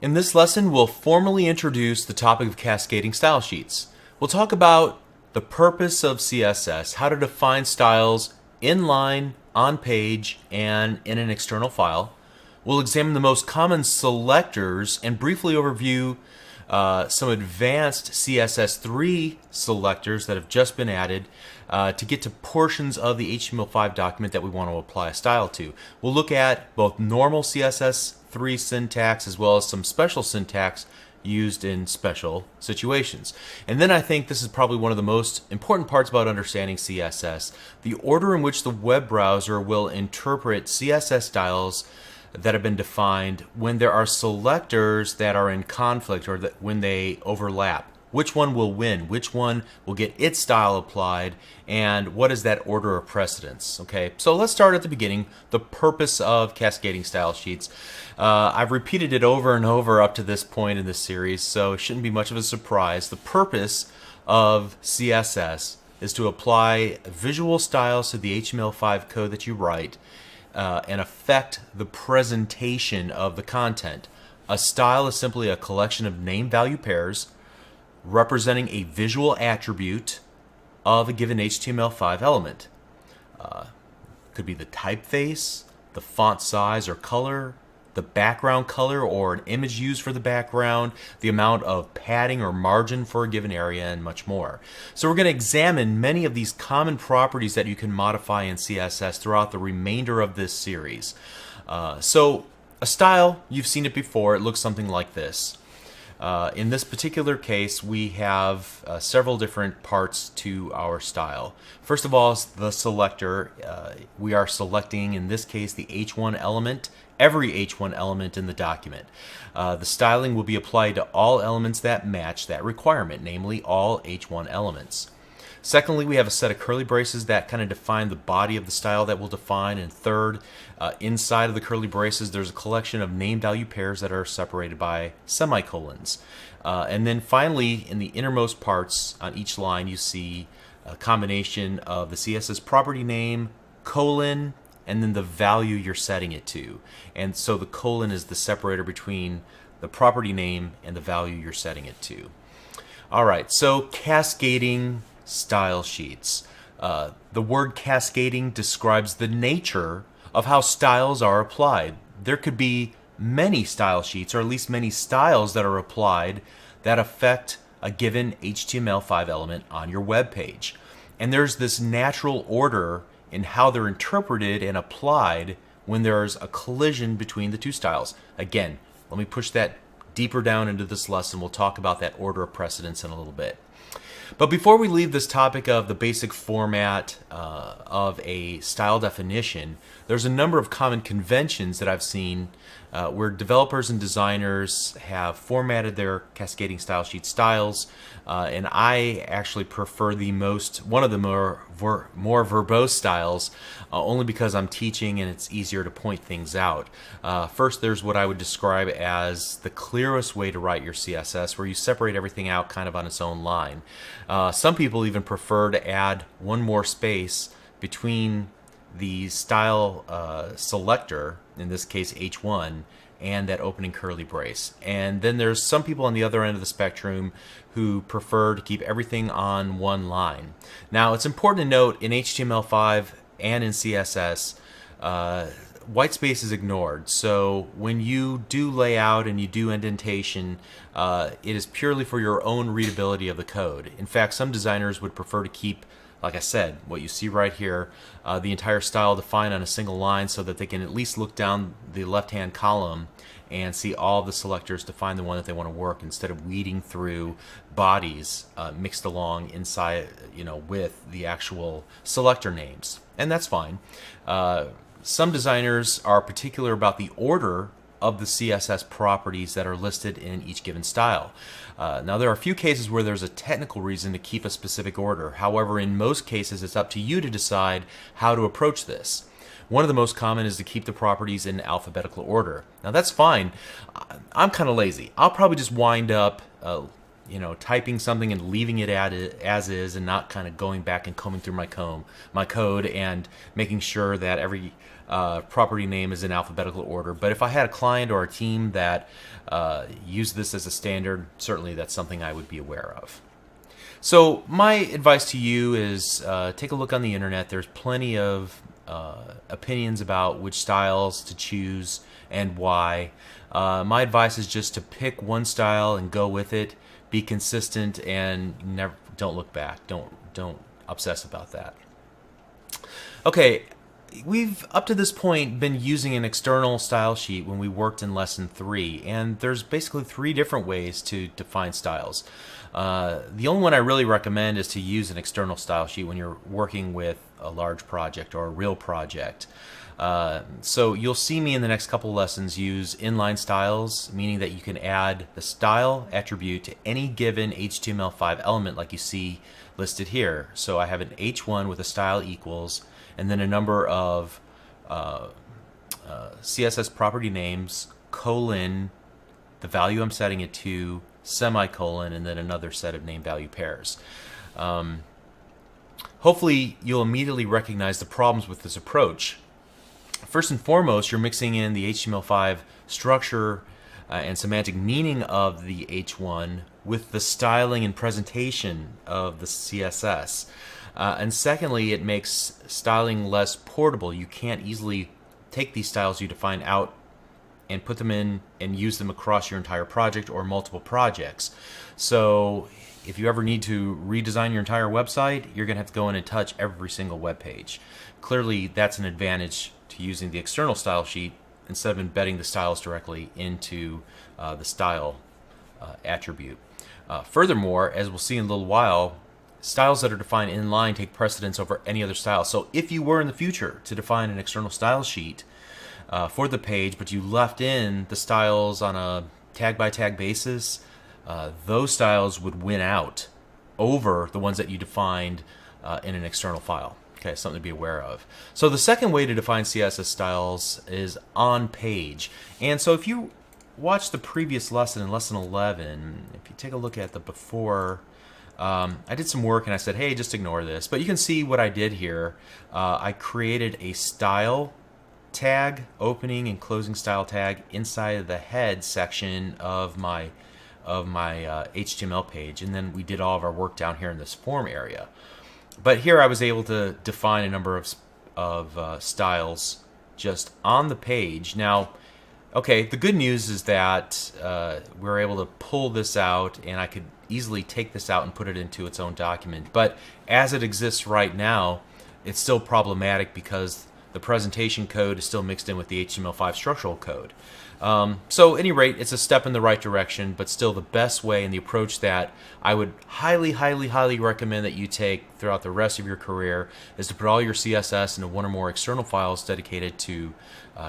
In this lesson, we'll formally introduce the topic of cascading style sheets. We'll talk about the purpose of CSS, how to define styles inline, on page, and in an external file. We'll examine the most common selectors and briefly overview some advanced CSS3 selectors that have just been added to get to portions of the HTML5 document that we want to apply a style to. We'll look at both normal CSS3 syntax as well as some special syntax used in special situations. And then I think this is probably one of the most important parts about understanding CSS, the order in which the web browser will interpret CSS styles that have been defined when there are selectors that are in conflict or that when they overlap. Which one will win? Which one will get its style applied? And what is that order of precedence? Okay, so let's start at the beginning. The purpose of cascading style sheets. I've repeated it over and over up to this point in this series, so it shouldn't be much of a surprise. The purpose of CSS is to apply visual styles to the HTML5 code that you write and affect the presentation of the content. A style is simply a collection of name-value pairs representing a visual attribute of a given HTML5 element. Could be the typeface, the font size or color, the background color or an image used for the background, the amount of padding or margin for a given area, and much more. So we're going to examine many of these common properties that you can modify in CSS throughout the remainder of this series. So a style, you've seen it before, it looks something like this. In this particular case, we have several different parts to our style. First of all, is the selector. We are selecting, in this case, the H1 element, every H1 element in the document. The styling will be applied to all elements that match that requirement, namely all H1 elements. Secondly, we have a set of curly braces that kind of define the body of the style that we'll define. And third, inside of the curly braces, there's a collection of name-value pairs that are separated by semicolons. And then finally, in the innermost parts on each line, you see a combination of the CSS property name, colon, and then the value you're setting it to. And so the colon is the separator between the property name and the value you're setting it to. All right, so cascading style sheets. The word cascading describes the nature of how styles are applied. There could be many style sheets, or at least many styles that are applied that affect a given HTML5 element on your web page. And there's this natural order in how they're interpreted and applied when there's a collision between the two styles. Again, let me push that deeper down into this lesson. We'll talk about that order of precedence in a little bit. But before we leave this topic of the basic format of a style definition, there's a number of common conventions that I've seen where developers and designers have formatted their cascading style sheet styles, and I actually prefer one of the more verbose styles, only because I'm teaching and it's easier to point things out. First, there's what I would describe as the clearest way to write your CSS, where you separate everything out kind of on its own line. Some people even prefer to add one more space between the style selector, in this case H1, and that opening curly brace. And then there's some people on the other end of the spectrum who prefer to keep everything on one line. Now, it's important to note in HTML5 and in CSS, white space is ignored. So when you do layout and you do indentation, it is purely for your own readability of the code. In fact, some designers would prefer to keep, like I said, what you see right here, the entire style defined on a single line so that they can at least look down the left-hand column and see all the selectors to find the one that they want to work, instead of weeding through bodies mixed along inside, with the actual selector names. And that's fine. Some designers are particular about the order of the CSS properties that are listed in each given style. Now, there are a few cases where there's a technical reason to keep a specific order. However, in most cases, it's up to you to decide how to approach this. One of the most common is to keep the properties in alphabetical order. Now, that's fine. I'm kind of lazy. I'll probably just wind up typing something and leaving it as is, and not kind of going back and combing through my code and making sure that every property name is in alphabetical order. But if I had a client or a team that used this as a standard, certainly that's something I would be aware of. So my advice to you is take a look on the internet. There's plenty of opinions about which styles to choose and why. My advice is just to pick one style and go with it. Be consistent and don't look back. Don't obsess about that. Okay, we've up to this point been using an external style sheet when we worked in lesson 3, and there's basically 3 different ways to define styles. The only one I really recommend is to use an external style sheet when you're working with a large project or a real project. So you'll see me in the next couple lessons use inline styles, meaning that you can add the style attribute to any given HTML5 element like you see listed here. So I have an H1 with a style equals, and then a number of CSS property names, colon, the value I'm setting it to, semicolon, and then another set of name value pairs. Hopefully you'll immediately recognize the problems with this approach. First and foremost, you're mixing in the HTML5 structure and semantic meaning of the H1 with the styling and presentation of the CSS. And secondly, it makes styling less portable. You can't easily take these styles you define out and put them in and use them across your entire project or multiple projects. So if you ever need to redesign your entire website, you're going to have to go in and touch every single web page. Clearly, that's an advantage to using the external style sheet instead of embedding the styles directly into the style attribute. Furthermore, as we'll see in a little while, styles that are defined inline take precedence over any other style. So if you were in the future to define an external style sheet for the page, but you left in the styles on a tag by tag basis, those styles would win out over the ones that you defined in an external file. Okay, something to be aware of. So the second way to define CSS styles is on page. And so if you watch the previous lesson in lesson 11, if you take a look at the before, I did some work and I said, hey, just ignore this. But you can see what I did here. I created a style tag, opening and closing style tag inside of the head section of my HTML page, and then we did all of our work down here in this form area. But here I was able to define a number of styles just on the page. Now, okay, the good news is that we're able to pull this out, and I could easily take this out and put it into its own document. But as it exists right now, it's still problematic because the presentation code is still mixed in with the HTML5 structural code. So at any rate, it's a step in the right direction, but still the best way and the approach that I would highly, highly, highly recommend that you take throughout the rest of your career is to put all your CSS into one or more external files dedicated to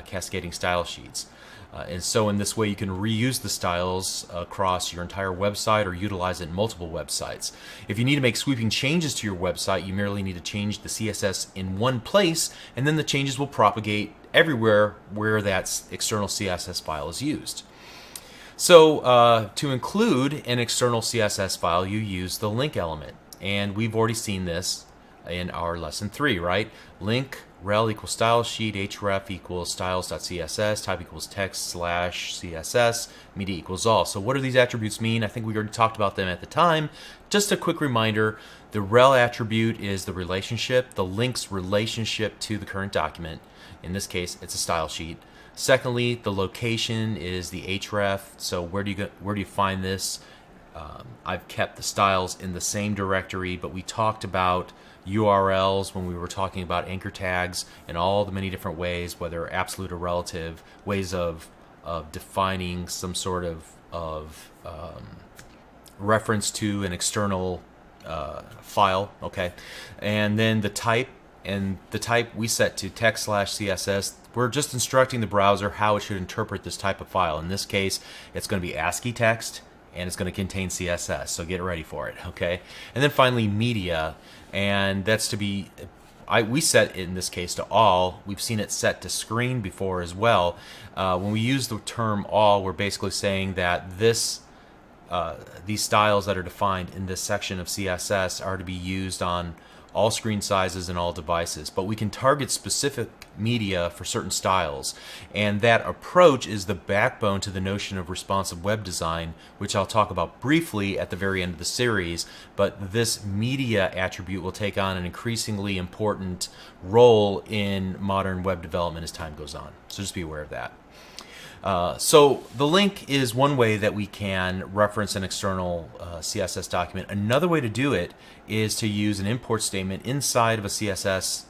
cascading style sheets. And so in this way, you can reuse the styles across your entire website or utilize it in multiple websites. If you need to make sweeping changes to your website, you merely need to change the CSS in one place, and then the changes will propagate everywhere where that external CSS file is used. So to include an external CSS file, you use the link element. And we've already seen this in our lesson 3, right? Link rel equals style sheet, href equals styles.css, type equals text / css, media equals all. So what do these attributes mean? I think we already talked about them at the time. Just a quick reminder, the rel attribute is the relationship, the link's relationship to the current document. In this case, it's a style sheet. Secondly, the location is the href. So where do you find this? I've kept the styles in the same directory, but we talked about URLs when we were talking about anchor tags and all the many different ways, whether absolute or relative, ways of defining some sort of reference to an external file. Okay, and then the type. And the type we set to text / CSS. We're just instructing the browser how it should interpret this type of file. In this case, it's going to be ASCII text, and it's going to contain CSS, so get ready for it, okay? And then finally, media, and that's to be, we set it in this case to all. We've seen it set to screen before as well. When we use the term all, we're basically saying that this these styles that are defined in this section of CSS are to be used on all screen sizes and all devices, but we can target specific media for certain styles, and that approach is the backbone to the notion of responsive web design, which I'll talk about briefly at the very end of the series. But this media attribute will take on an increasingly important role in modern web development as time goes on, so just be aware of that. So the link is one way that we can reference an external CSS document. Another way to do it is to use an import statement inside of a CSS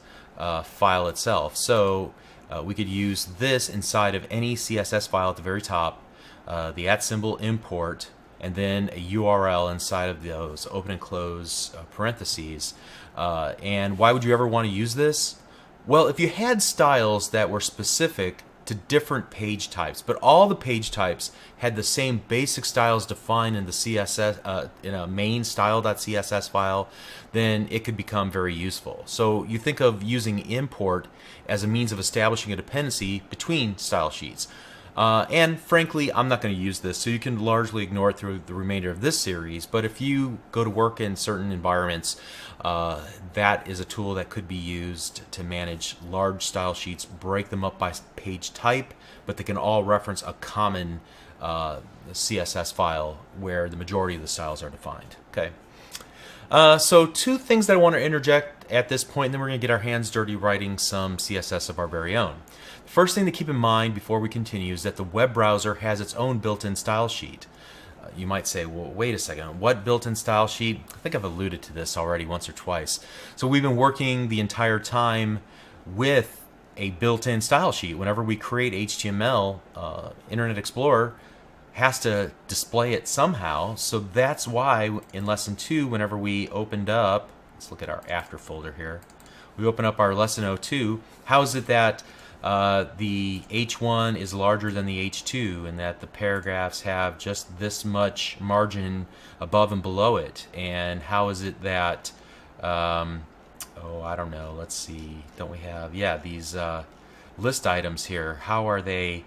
file itself. So we could use this inside of any CSS file at the very top, the @ import, and then a URL inside of those open and close parentheses. And why would you ever want to use this? Well, if you had styles that were specific to different page types, but all the page types had the same basic styles defined in the CSS in a main style.css file, then it could become very useful. So you think of using import as a means of establishing a dependency between style sheets. And frankly, I'm not going to use this, so you can largely ignore it through the remainder of this series. But if you go to work in certain environments, that is a tool that could be used to manage large style sheets, break them up by page type, but they can all reference a common CSS file where the majority of the styles are defined. Okay. So two things that I want to interject at this point, and then we're going to get our hands dirty writing some CSS of our very own. First thing to keep in mind before we continue is that the web browser has its own built-in style sheet. You might say, well, wait a second, what built-in style sheet? I think I've alluded to this already once or twice. So we've been working the entire time with a built-in style sheet. Whenever we create HTML, Internet Explorer has to display it somehow. So that's why in lesson 2, whenever we opened up, let's look at our after folder here. We open up our lesson 02. How is it that the H1 is larger than the H2 and that the paragraphs have just this much margin above and below it? And how is it that, oh, I don't know, let's see, don't we have, yeah, these list items here, how are they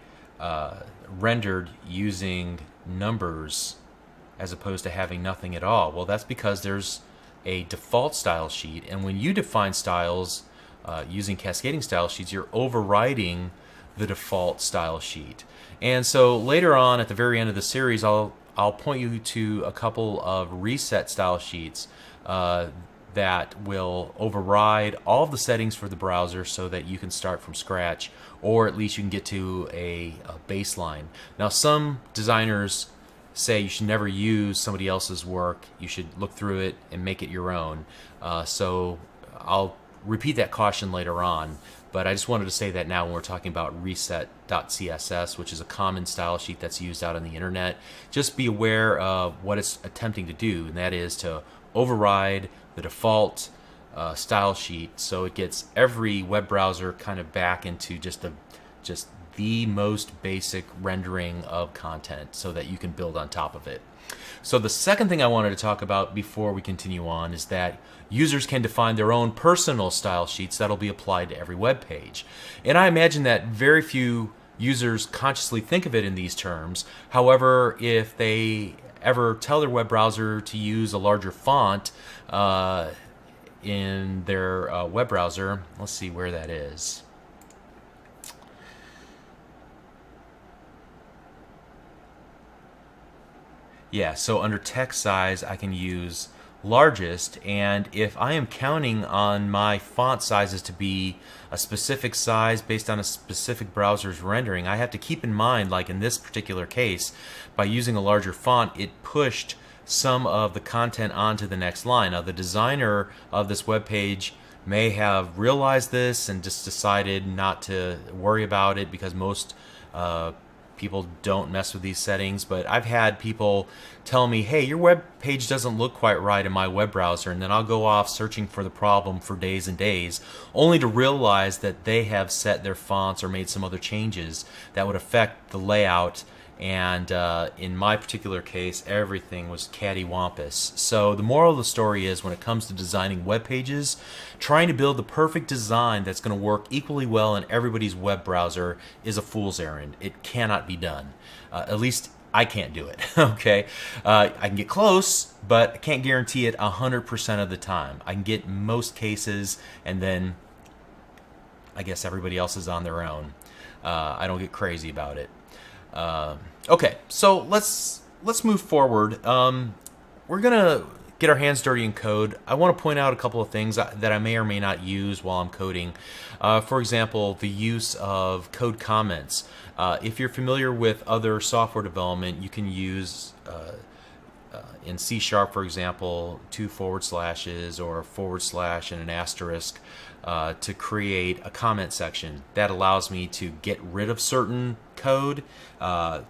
rendered using numbers as opposed to having nothing at all? Well, that's because there's a default style sheet, and when you define styles using cascading style sheets, you're overriding the default style sheet. And so later on at the very end of the series, I'll point you to a couple of reset style sheets that will override all of the settings for the browser so that you can start from scratch, or at least you can get to a baseline. Now, some designers say you should never use somebody else's work. You should look through it and make it your own. So I'll repeat that caution later on, but I just wanted to say that now when we're talking about reset.css, which is a common style sheet that's used out on the internet. Just be aware of what it's attempting to do, and that is to override the default style sheet, so it gets every web browser kind of back into just the most basic rendering of content so that you can build on top of it. So the second thing I wanted to talk about before we continue on is that users can define their own personal style sheets that'll be applied to every web page. And I imagine that very few users consciously think of it in these terms. However, if they ever tell their web browser to use a larger font in their web browser, let's see where that is. Yeah, so under text size, I can use largest, and if I am counting on my font sizes to be a specific size based on a specific browser's rendering, I have to keep in mind, like in this particular case, by using a larger font, it pushed some of the content onto the next line. Now, the designer of this web page may have realized this and just decided not to worry about it because most people don't mess with these settings, but I've had people tell me, hey, your web page doesn't look quite right in my web browser, and then I'll go off searching for the problem for days and days, only to realize that they have set their fonts or made some other changes that would affect the layout. And in my particular case, everything was cattywampus. So the moral of the story is, when it comes to designing web pages, trying to build the perfect design that's going to work equally well in everybody's web browser is a fool's errand. It cannot be done, at least I can't do it. Okay, I can get close, but I can't guarantee it 100% of the time. I can get most cases, and then I guess everybody else is on their own. I don't get crazy about it. Okay, so let's move forward. We're gonna get our hands dirty in code. I want to point out a couple of things that I may or may not use while I'm coding. For example, the use of code comments. If you're familiar with other software development, you can use in C#, for example, 2 forward slashes or a forward slash and an asterisk to create a comment section. That allows me to get rid of certain code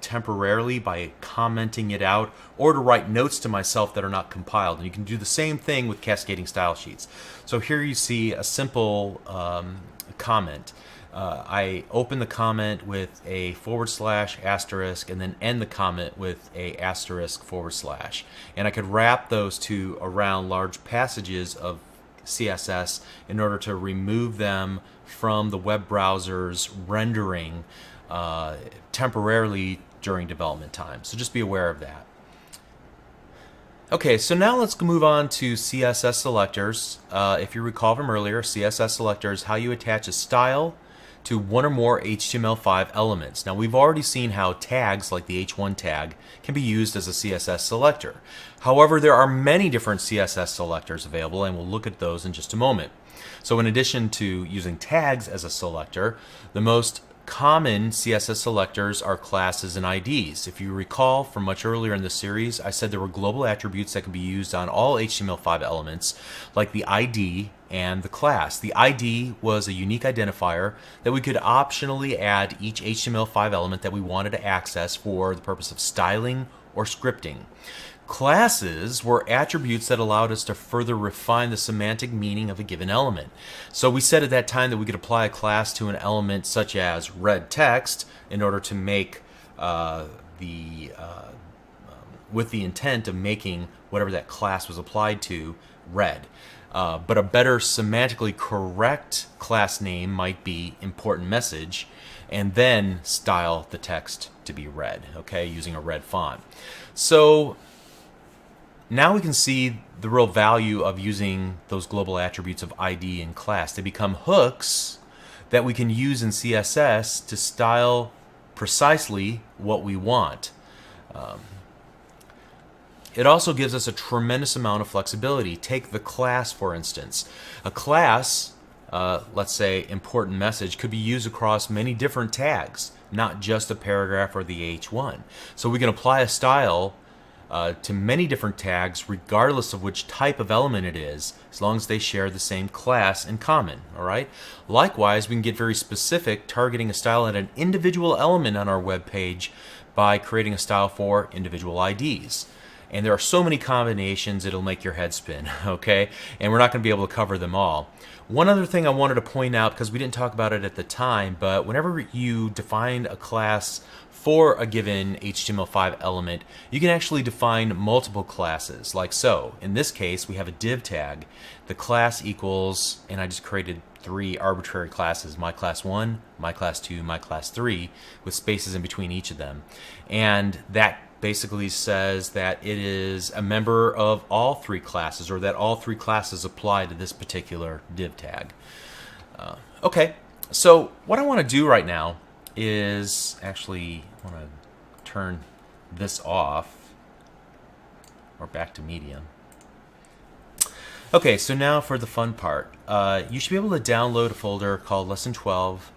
temporarily by commenting it out, or to write notes to myself that are not compiled. And you can do the same thing with cascading style sheets. So here you see a simple comment. I open the comment with a forward slash asterisk and then end the comment with a asterisk forward slash. And I could wrap those two around large passages of CSS in order to remove them from the web browser's rendering temporarily during development time. So just be aware of that. Okay, so now let's move on to CSS selectors. If you recall from earlier, CSS selector is how you attach a style to one or more HTML5 elements. Now we've already seen how tags like the H1 tag can be used as a CSS selector. However, there are many different CSS selectors available, and we'll look at those in just a moment. So in addition to using tags as a selector, the most common CSS selectors are classes and IDs. If you recall from much earlier in the series, I said there were global attributes that can be used on all HTML5 elements, like the ID and the class. The ID was a unique identifier that we could optionally add each HTML5 element that we wanted to access for the purpose of styling or scripting. Classes were attributes that allowed us to further refine the semantic meaning of a given element. So we said at that time that we could apply a class to an element such as red text in order to make with the intent of making whatever that class was applied to red. But a better semantically correct class name might be important message, and then style the text to be red, okay, using a red font. So now we can see the real value of using those global attributes of ID and class. They become hooks that we can use in CSS to style precisely what we want. It also gives us a tremendous amount of flexibility. Take the class, for instance. A class, let's say important message, could be used across many different tags, not just a paragraph or the H1. So we can apply a style to many different tags regardless of which type of element it is, as long as they share the same class in common. All right? Likewise, we can get very specific, targeting a style at an individual element on our web page by creating a style for individual IDs. And there are so many combinations it'll make your head spin, okay? And we're not going to be able to cover them all. One other thing I wanted to point out, because we didn't talk about it at the time, but whenever you define a class for a given HTML5 element, you can actually define multiple classes, like so. In this case, we have a div tag. The class equals, and I just created 3 arbitrary classes, my class 1, my class 2, my class 3, with spaces in between each of them. And that basically says that it is a member of all 3 classes, or that all 3 classes apply to this particular div tag. Okay, so what I want to do right now is actually I want to turn this off, or back to medium. Okay, so now for the fun part. You should be able to download a folder called Lesson 12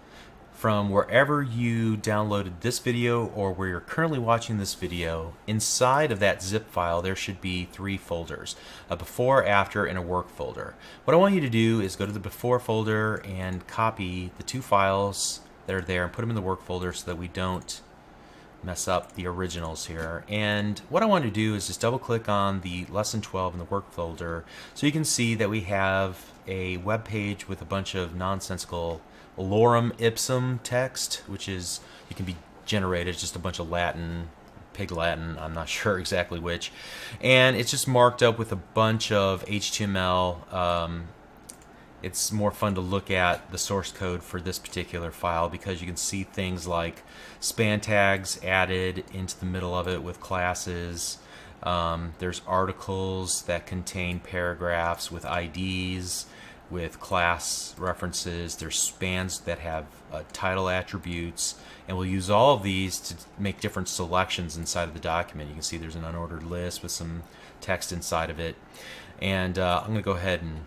from wherever you downloaded this video or where you're currently watching this video. Inside of that zip file there should be 3 folders, a before, after, and a work folder. What I want you to do is go to the before folder and copy the 2 files that are there and put them in the work folder so that we don't mess up the originals here. And what I want to do is just double click on the lesson 12 in the work folder so you can see that we have a web page with a bunch of nonsensical lorem ipsum text, which is, you can be generated, just a bunch of Latin, Pig Latin, I'm not sure exactly which, and it's just marked up with a bunch of HTML it's more fun to look at the source code for this particular file because you can see things like span tags added into the middle of it with classes. There's articles that contain paragraphs with IDs, with class references. There's spans that have title attributes, and we'll use all of these to make different selections inside of the document. You can see there's an unordered list with some text inside of it, and I'm going to go ahead and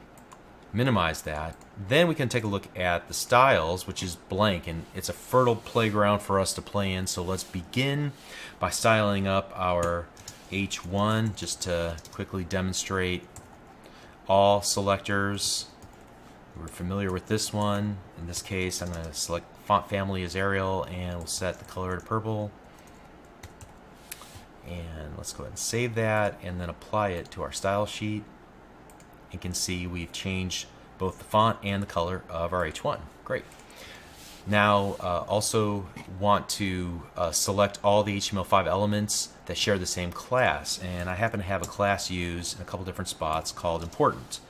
minimize that. Then we can take a look at the styles, which is blank, and it's a fertile playground for us to play in. So let's begin by styling up our H1 just to quickly demonstrate all selectors. We're familiar with this one. In this case, I'm going to select font family as Arial, and we'll set the color to purple. And let's go ahead and save that and then apply it to our style sheet. You can see we've changed both the font and the color of our H1. Great. Now also want to select all the HTML5 elements that share the same class, and I happen to have a class used in a couple different spots called important.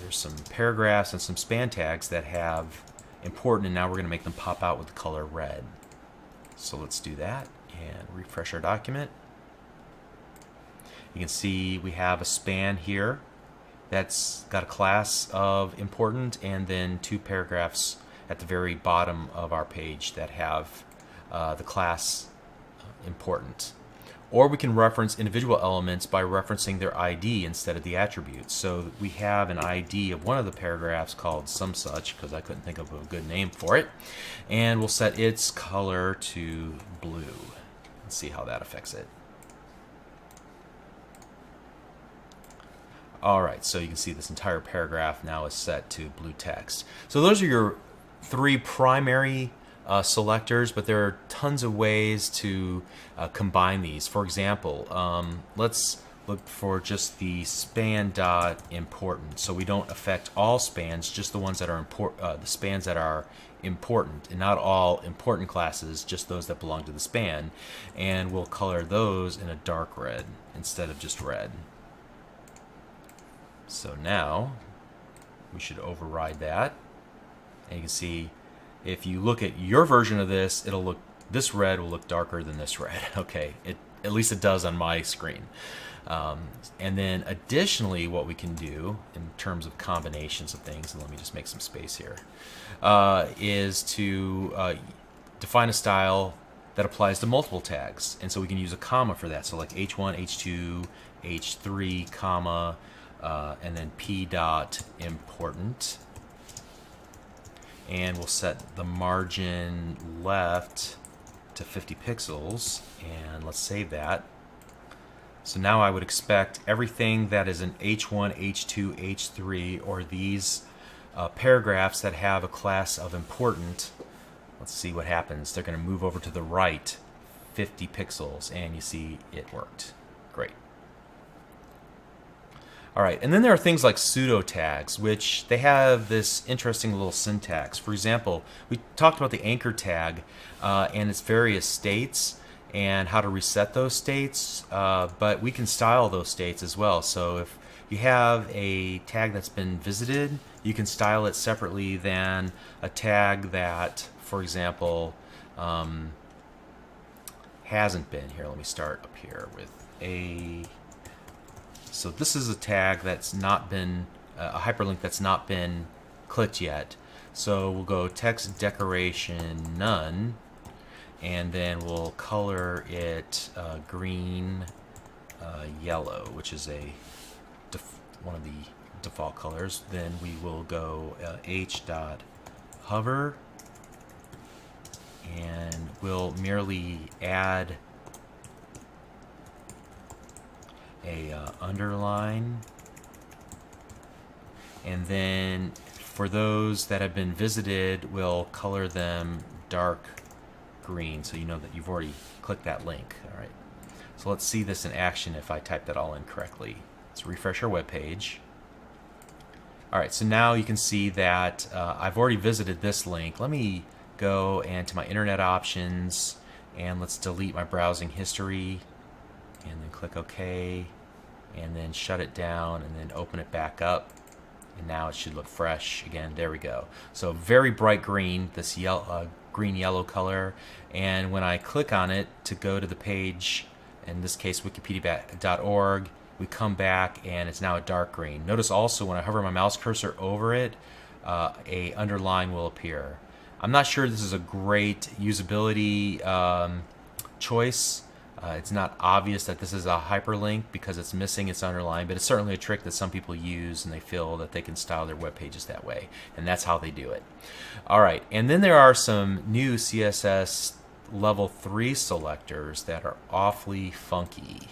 There's some paragraphs and some span tags that have important, and now we're going to make them pop out with the color red. So let's do that and refresh our document. You can see we have a span here that's got a class of important, and then two paragraphs at the very bottom of our page that have the class important. Or we can reference individual elements by referencing their ID instead of the attributes. So we have an ID of one of the paragraphs called some such, because I couldn't think of a good name for it, and we'll set its color to blue. Let's see how that affects it. Alright, so you can see this entire paragraph now is set to blue text. So those are your three primary selectors, but there are tons of ways to combine these. For example, let's look for just the span dot important, so we don't affect all spans, just the ones that are the spans that are important, and not all important classes, just those that belong to the span. And we'll color those in a dark red instead of just red. So now we should override that, and you can see if you look at your version of this, this red will look darker than this red. Okay, at least it does on my screen. And then additionally, what we can do in terms of combinations of things, and let me just make some space here, is to define a style that applies to multiple tags. And so we can use a comma for that. So like H1, H2, H3, comma, and then P dot important. And we'll set the margin left to 50 pixels, and let's save that. So now I would expect everything that is in H1, H2, H3, or these paragraphs that have a class of important, let's see what happens. They're going to move over to the right 50 pixels, and you see it worked. Great. Alright, and then there are things like pseudo tags, which they have this interesting little syntax. For example, we talked about the anchor tag and its various states and how to reset those states, but we can style those states as well. So if you have a tag that's been visited, you can style it separately than a tag that, for example, hasn't been. Here, let me start up here with a... So this is a tag that's not been, a hyperlink that's not been clicked yet. So we'll go text decoration none, and then we'll color it green, yellow, which is one of the default colors. Then we will go h dot hover, and we'll merely add a underline, and then for those that have been visited, we'll color them dark green, so you know that you've already clicked that link. All right, so let's see this in action if I type that all in correctly. Let's refresh our web page. All right, so now you can see that I've already visited this link. Let me go and to my internet options, and let's delete my browsing history, and then click OK, and then shut it down, and then open it back up. and now it should look fresh again. There we go. So very bright green, this yellow, green-yellow color, and when I click on it to go to the page, in this case wikipedia.org, we come back and it's now a dark green. Notice also when I hover my mouse cursor over it, a underline will appear. I'm not sure this is a great usability choice. It's not obvious that this is a hyperlink because it's missing its underline, but it's certainly a trick that some people use and they feel that they can style their web pages that way, and that's how they do it. All right, and then there are some new CSS level 3 selectors that are awfully funky,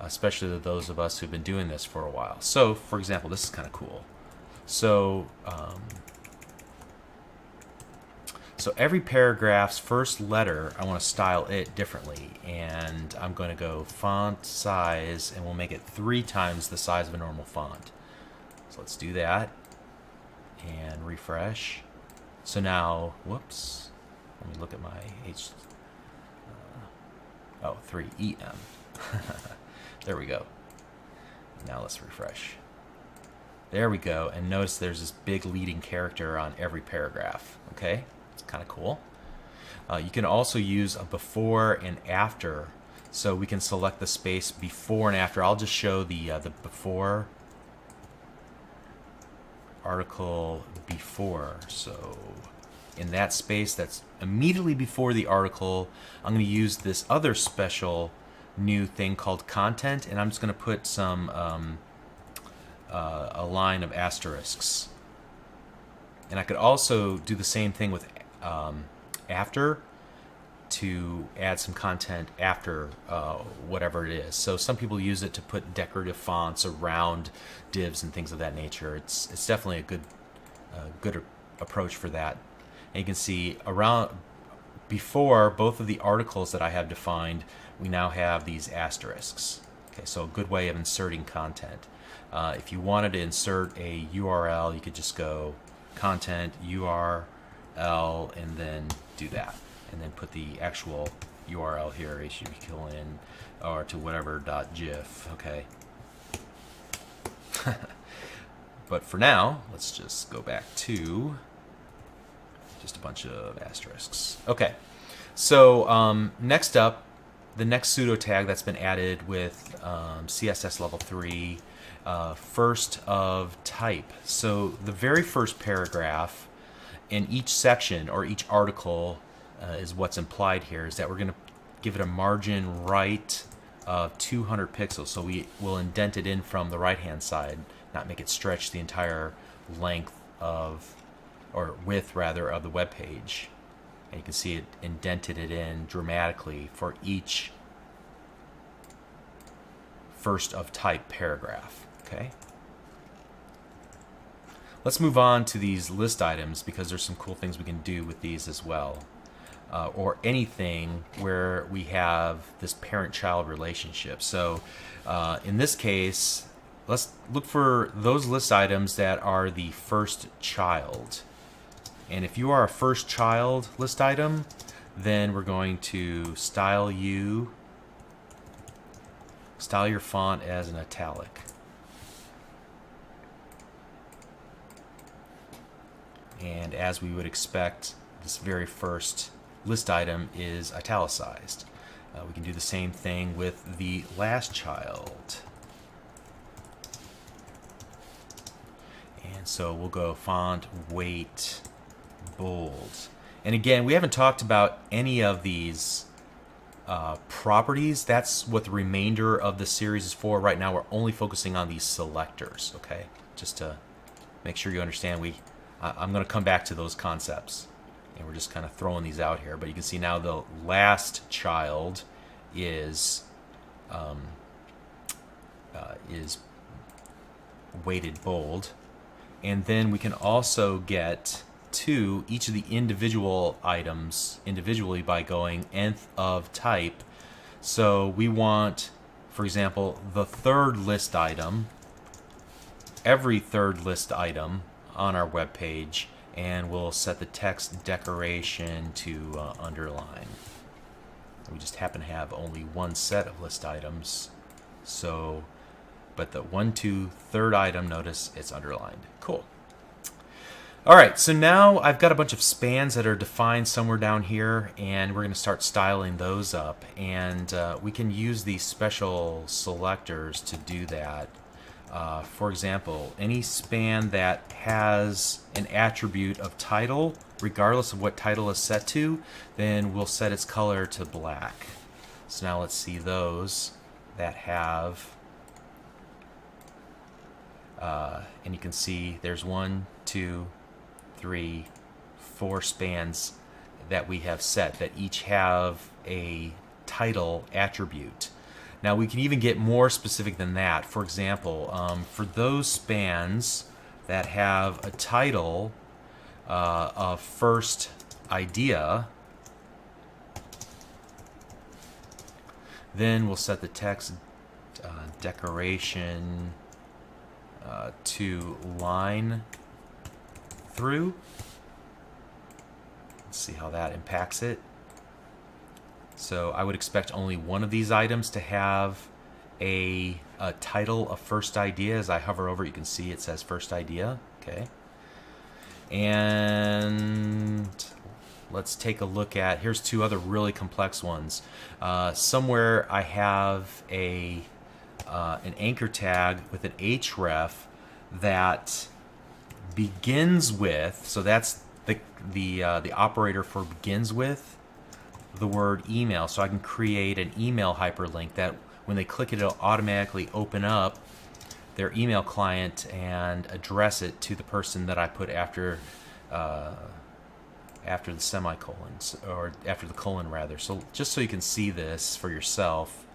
especially to those of us who've been doing this for a while. So, for example, this is kind of cool. So, so every paragraph's first letter, I want to style it differently, and I'm going to go font size, and we'll make it 3 times the size of a normal font. So let's do that, and refresh. So now, whoops, let me look at my 3EM. There we go. Now let's refresh. There we go, and notice there's this big leading character on every paragraph. Okay, it's kind of cool. You can also use a before and after, so we can select the space before and after. I'll just show the before article before. So in that space that's immediately before the article, I'm going to use this other special new thing called content, and I'm just going to put some a line of asterisks. And I could also do the same thing with after, to add some content after whatever it is. So some people use it to put decorative fonts around divs and things of that nature. It's definitely a good approach for that. And you can see around before both of the articles that I have defined, we now have these asterisks. Okay, so a good way of inserting content. If you wanted to insert a URL, you could just go content URL and then do that, and then put the actual URL here, http:// or to whatever .gif. Okay. But for now, let's just go back to just a bunch of asterisks. Okay, so next up, the next pseudo tag that's been added with CSS level 3, first of type. So the very first paragraph in each section or each article is what's implied here, is that we're going to give it a margin right of 200 pixels. So we will indent it in from the right hand side, not make it stretch the entire length of, or width rather, of the web page. And you can see it indented it in dramatically for each first of type paragraph. Okay. Let's move on to these list items, because there's some cool things we can do with these as well. Or anything where we have this parent-child relationship. So in this case, let's look for those list items that are the first child. And if you are a first child list item, then we're going to style your font as an italic. And as we would expect, this very first list item is italicized. We can do the same thing with the last child. And so we'll go font, weight, bold. And again, we haven't talked about any of these properties. That's what the remainder of the series is for. Right now we're only focusing on these selectors, okay? Just to make sure you understand, I'm going to come back to those concepts. And we're just kind of throwing these out here. But you can see now the last child is weighted bold. And then we can also get to each of the individual items individually by going nth of type. So we want, for example, the third list item, every third list item on our web page, and we'll set the text decoration to underline. We just happen to have only one set of list items, so but the 1, 2, third item, notice it's underlined. Cool. All right, so now I've got a bunch of spans that are defined somewhere down here, and we're going to start styling those up. And we can use these special selectors to do that. For example, any span that has an attribute of title, regardless of what title is set to, then we'll set its color to black. So now let's see those that have, and you can see there's 1, 2, 3, 4 spans that we have set that each have a title attribute. Now we can even get more specific than that. For example, for those spans that have a title of first idea, then we'll set the text decoration to line through. Let's see how that impacts it. So I would expect only one of these items to have a title of first idea. As I hover over, you can see it says first idea. Okay. And let's take a look at, here's 2 other really complex ones. Somewhere I have an anchor tag with an href that begins with, so that's the operator for begins with the word email. So I can create an email hyperlink that when they click it, it'll automatically open up their email client and address it to the person that I put after the semicolons, or after the colon rather. So just so you can see this for yourself,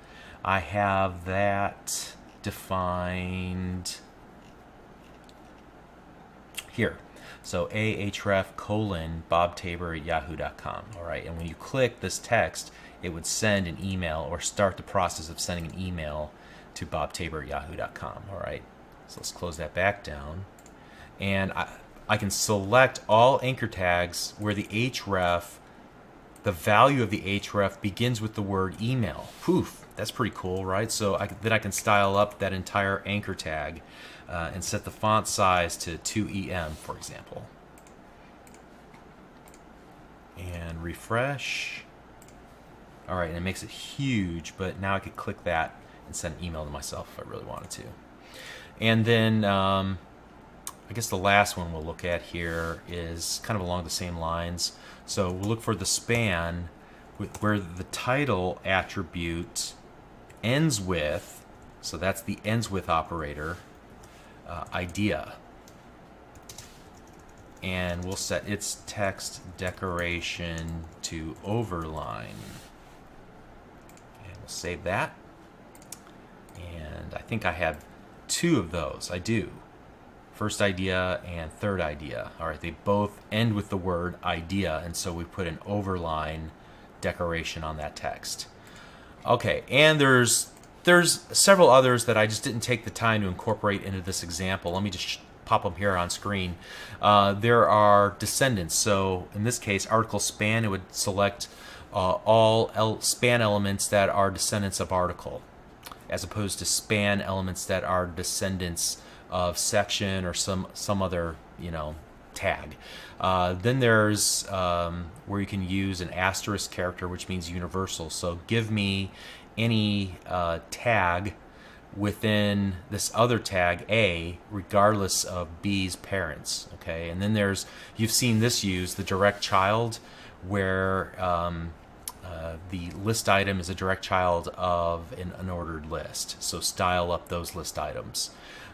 I have that defined here. So ahref:@bobtabor@yahoo.com. All right, and when you click this text, it would send an email or start the process of sending an email to bobtabor@yahoo.com. All right, so let's close that back down, and I can select all anchor tags where the href, the value of the href begins with the word email. Poof, that's pretty cool, right? So then I can style up that entire anchor tag and set the font size to 2EM, for example. And refresh. All right, and it makes it huge, but now I could click that and send an email to myself if I really wanted to. And then I guess the last one we'll look at here is kind of along the same lines. So we'll look for the span where the title attribute ends with, so that's the ends with operator, idea. And we'll set its text decoration to overline. And we'll save that. And I think I have 2 of those. I do. First idea and third idea. All right, they both end with the word idea, and so we put an overline decoration on that text. Okay, and there's several others that I just didn't take the time to incorporate into this example. Let me just pop them here on screen. There are descendants. So in this case, article span, it would select all span elements that are descendants of article, as opposed to span elements that are descendants of section or some other, tag. Then there's where you can use an asterisk character, which means universal. So give me any tag within this other tag A, regardless of B's parents. Okay, and then you've seen this used, the direct child, where the list item is a direct child of an unordered list. So style up those list items.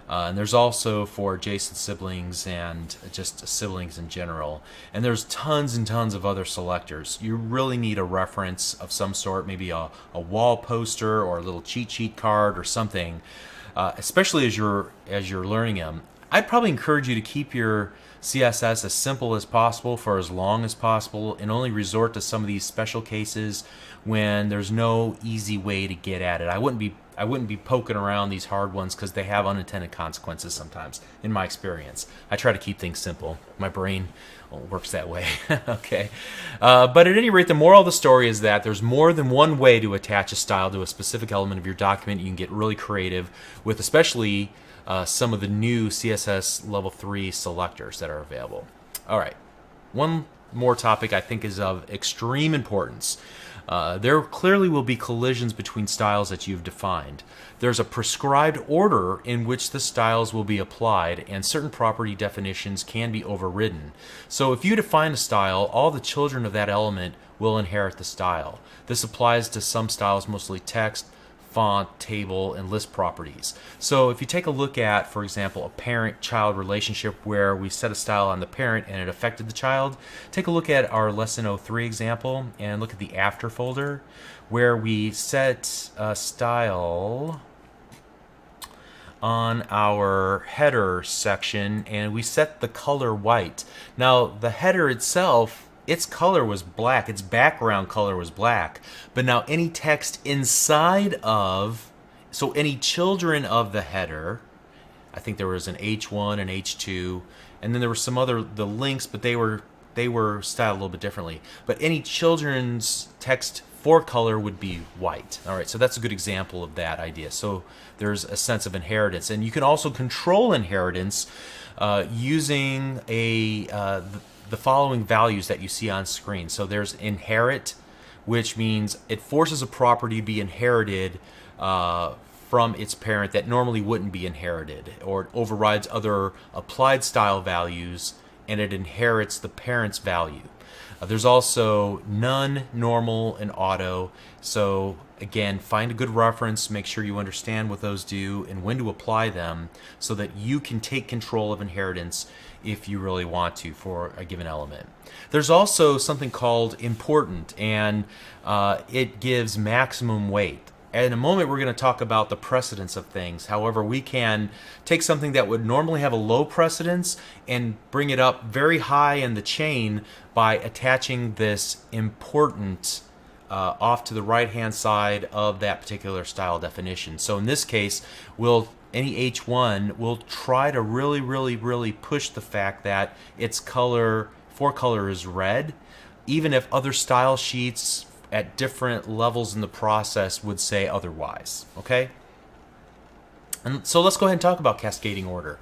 And there's also for adjacent siblings and just siblings in general. And there's tons and tons of other selectors. You really need a reference of some sort, maybe a wall poster or a little cheat sheet card or something, especially as you're learning them. I'd probably encourage you to keep your CSS as simple as possible for as long as possible, and only resort to some of these special cases when there's no easy way to get at it. I wouldn't be poking around these hard ones because they have unintended consequences sometimes, in my experience. I try to keep things simple. My brain works that way. Okay. But at any rate, the moral of the story is that there's more than one way to attach a style to a specific element of your document. You can get really creative with especially some of the new CSS Level 3 selectors that are available. All right. One more topic I think is of extreme importance. There clearly will be collisions between styles that you've defined. There's a prescribed order in which the styles will be applied, and certain property definitions can be overridden. So if you define a style, all the children of that element will inherit the style. This applies to some styles, mostly text, font, table, and list properties. So if you take a look at, for example, a parent-child relationship where we set a style on the parent and it affected the child, take a look at our Lesson 03 example and look at the after folder where we set a style on our header section and we set the color white. Now the header itself, its color was black, its background color was black, but now any text inside of, so any children of the header, I think there was an H1 and H2, and then there were some other, the links, but they were styled a little bit differently. But any children's text for color would be white. All right, so that's a good example of that idea. So there's a sense of inheritance, and you can also control inheritance using the following values that you see on screen. So there's inherit, which means it forces a property to be inherited from its parent that normally wouldn't be inherited, or it overrides other applied style values and it inherits the parent's value. There's also none, normal, and auto. So again, find a good reference, make sure you understand what those do and when to apply them so that you can take control of inheritance if you really want to for a given element. There's also something called important, and it gives maximum weight. In a moment, we're going to talk about the precedence of things. However, we can take something that would normally have a low precedence and bring it up very high in the chain by attaching this important off to the right-hand side of that particular style definition. So in this case, any H1 will try to really push the fact that its color is red, even if other style sheets at different levels in the process would say otherwise. Okay? And so let's go ahead and talk about cascading order.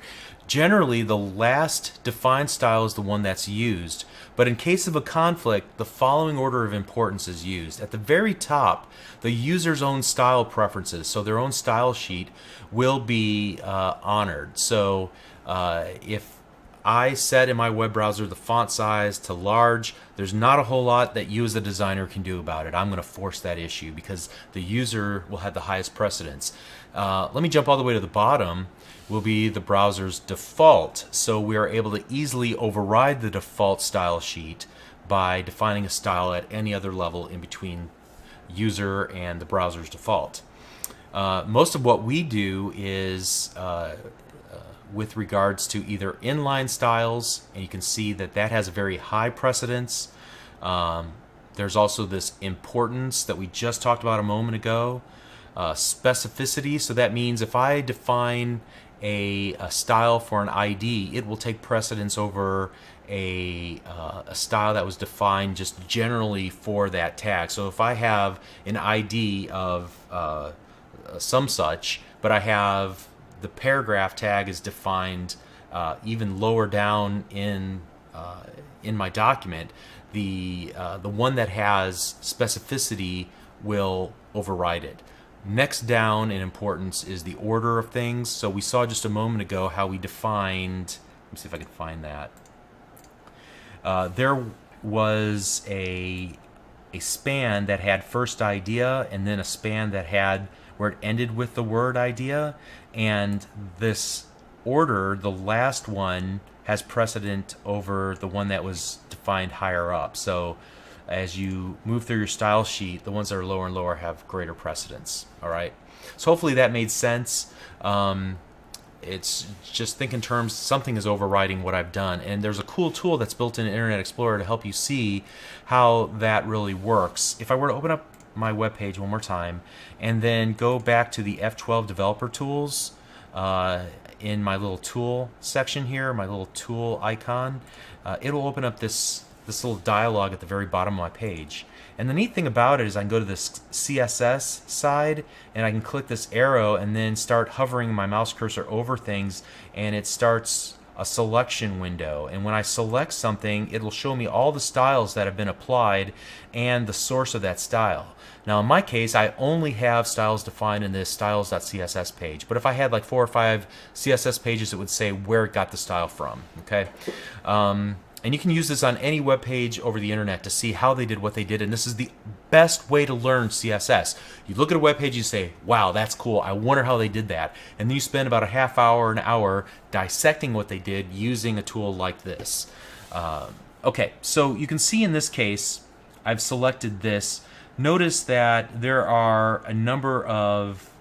Generally, the last defined style is the one that's used, but in case of a conflict, the following order of importance is used. At the very top, the user's own style preferences, so their own style sheet, will be honored. So if I set in my web browser the font size to large, there's not a whole lot that you as a designer can do about it. I'm going to force that issue because the user will have the highest precedence. Let me jump all the way to the bottom. Will be the browser's default. So we are able to easily override the default style sheet by defining a style at any other level in between user and the browser's default. Most of what we do is with regards to either inline styles, and you can see that that has a very high precedence. There's also this importance that we just talked about a moment ago. Specificity, so that means if I define a style for an ID, it will take precedence over a style that was defined just generally for that tag. So if I have an ID of some such, but I have the paragraph tag is defined even lower down in my document, the one that has specificity will override it. Next down in importance is the order of things. So we saw just a moment ago how we defined, let me see if I can find that. There was a span that had first idea and then a span that had where it ended with the word idea, and this order, the last one, has precedent over the one that was defined higher up. So as you move through your style sheet, the ones that are lower and lower have greater precedence. All right. So hopefully that made sense. It's just think in terms something is overriding what I've done. And there's a cool tool that's built in Internet Explorer to help you see how that really works. If I were to open up my web page one more time and then go back to the F12 developer tools in my little tool section here, my little tool icon, it'll open up this little dialog at the very bottom of my page. And the neat thing about it is I can go to this CSS side and I can click this arrow and then start hovering my mouse cursor over things, and it starts a selection window. And when I select something, it'll show me all the styles that have been applied and the source of that style. Now in my case, I only have styles defined in this styles.css page, but if I had like 4 or 5 CSS pages, it would say where it got the style from. Okay. And you can use this on any web page over the internet to see how they did what they did, and this is the best way to learn CSS. You look at a web page, you say, wow, that's cool, I wonder how they did that. And then you spend about a half hour, an hour dissecting what they did using a tool like this. Okay, so you can see in this case, I've selected this. Notice that there are a number of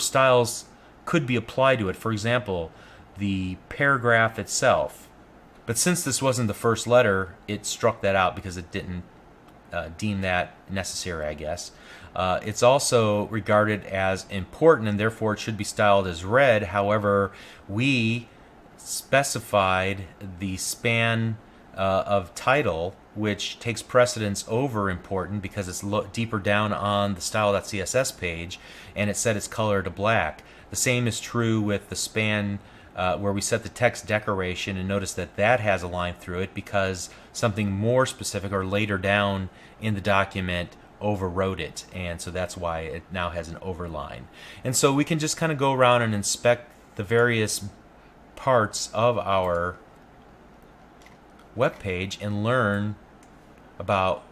styles could be applied to it. For example, the paragraph itself. But since this wasn't the first letter, it struck that out because it didn't deem that necessary, I guess. It's also regarded as important, and therefore it should be styled as red. However, we specified the span of title, which takes precedence over important because it's deeper down on the style.css page, and it set its color to black. The same is true with the span where we set the text decoration, and notice that that has a line through it because something more specific or later down in the document overwrote it, and so that's why it now has an overline. And so we can just kind of go around and inspect the various parts of our web page and learn about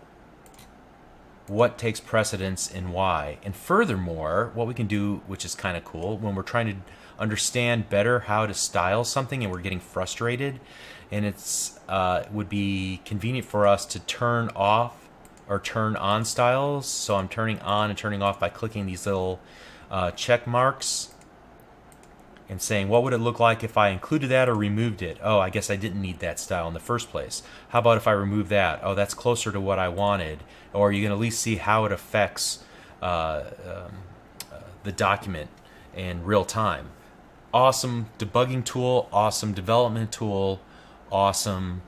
what takes precedence and why. And furthermore, what we can do, which is kind of cool, when we're trying to understand better how to style something and we're getting frustrated, and it's would be convenient for us to turn off or turn on styles. So I'm turning on and turning off by clicking these little check marks and saying, what would it look like if I included that or removed it? Oh, I guess I didn't need that style in the first place. How about if I remove that? Oh, that's closer to what I wanted. Or you can at least see how it affects the document in real time. Awesome debugging tool, awesome development tool, awesome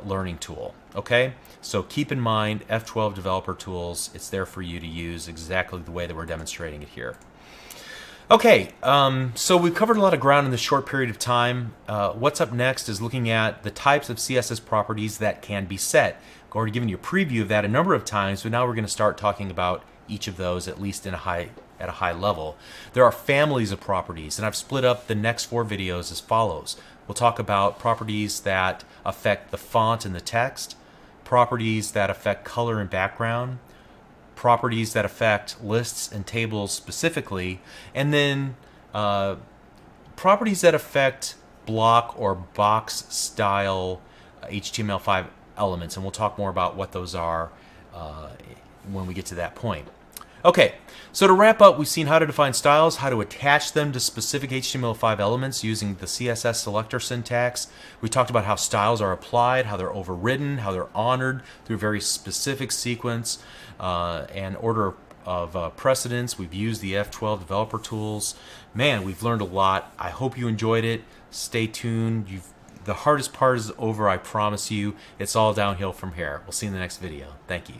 learning tool. Okay, so keep in mind F12 developer tools. It's there for you to use exactly the way that we're demonstrating it here. Okay, so we've covered a lot of ground in this short period of time. What's up next is looking at the types of CSS properties that can be set. I've already given you a preview of that a number of times, but now we're going to start talking about each of those, at least at a high level. There are families of properties, and I've split up the next 4 videos as follows. We'll talk about properties that affect the font and the text, properties that affect color and background, properties that affect lists and tables specifically, and then properties that affect block or box style HTML5 elements, and we'll talk more about what those are when we get to that point. Okay, so to wrap up, we've seen how to define styles, how to attach them to specific HTML5 elements using the CSS selector syntax. We talked about how styles are applied, how they're overridden, how they're honored through a very specific sequence and order of precedence. We've used the F12 developer tools. Man, we've learned a lot. I hope you enjoyed it. Stay tuned. The hardest part is over, I promise you. It's all downhill from here. We'll see you in the next video. Thank you.